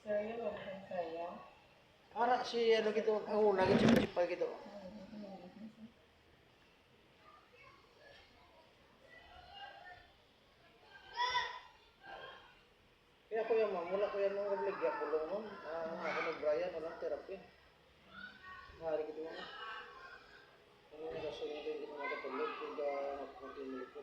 Saya wala saya. Ara si ano gitu, ang una gitu, chip gitu. Kaya ko yung mula ko yung mga ligya pulong mo, ako ng Brian, walang therapy. Hari gitu mo. Ano yung rason nito hindi mo makatulog, kung mag-continue ko.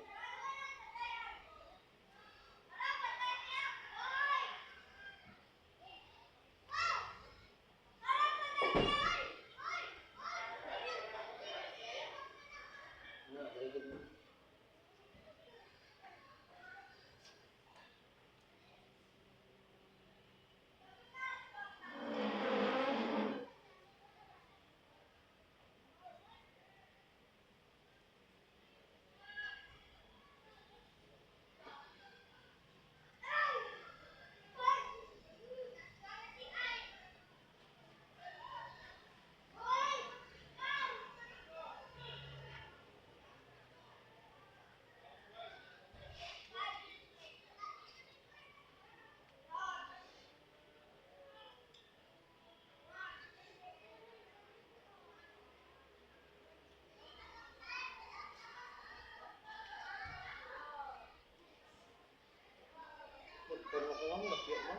Pero ko lang, lapya mo.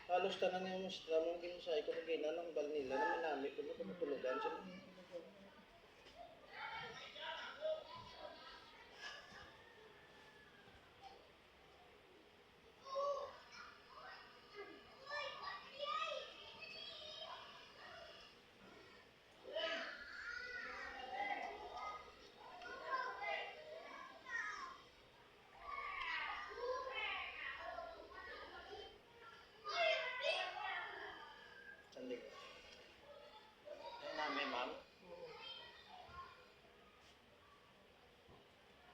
Halos tanan yung mas lamang ginsay ko kay nanang bal nila na manamit ko matulugan sila. Sandig. Namin ma'am.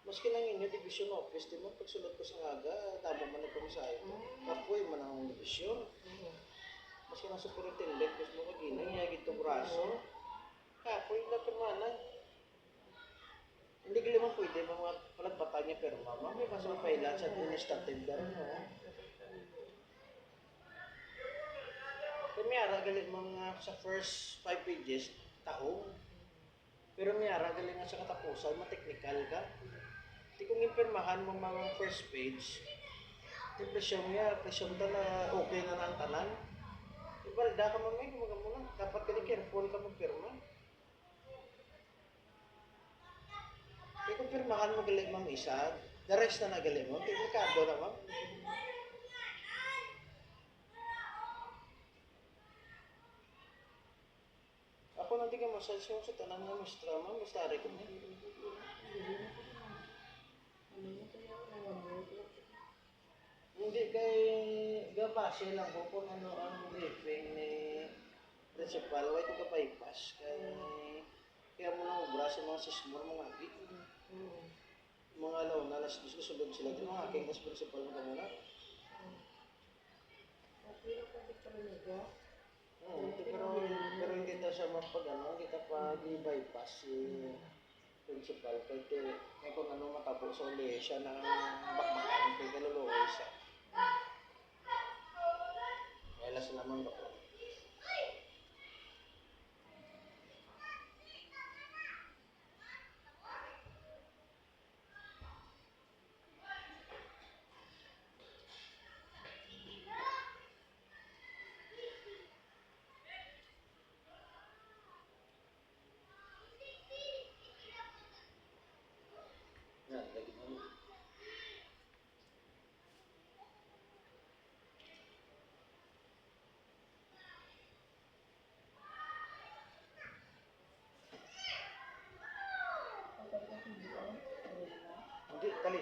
Maski lang inyo division office, di mo pagsulod ko sa aga, tabo man ako sa ito. Kapoy man ang division. Maski lang superintendent, gusto mo kaginang, niya gito braso. Kapoy na permana. Hindi ka naman pwede, mga palagbatan niya pero mama, may kaso pailan sa administrative dar, no? Kaya may ara galing mga sa first 5 pages, tahong. Pero may ara galing nga sa katapusan, ma-technical ka. Di kong impirmahan mo mga first page, di presyong niya, presyong ta na okay na ng tanan. Ibalda ka mamay, kumaga mo lang. Dapat ka ni careful ka magpirma. Kaya kung pirmahan mo galing ma'am isa, the rest na nagaling mo, delikado naman. Ako nanti ka masalsaw sa tanan ng mistra, ma'am, basta rin ko niya. Hindi kay gabase lang po kung ano ang briefing ni principal, why ko ka-bypass kaya mo lang ubra sa mga sismor, mga agit. Mga alaw na sulod sila din, mga aking mas principal mo muna. Pero hindi kita siya mapag ano, kita pa di-bypass si principal kaya kung ano matapos sa uli siya ng bakbakan kay kaluluoy siya. Kaya sila naman ba?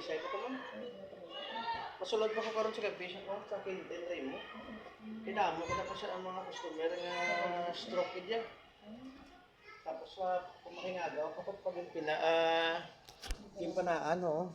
Talisay ko man. Masulod pa ko karon sa gabi sa ko sa Quintin Remo. Kinamo ko na pa sa mga customer nga stroke kid. Tapos sa kumahingagaw, kapag pag yung pinaan, oh.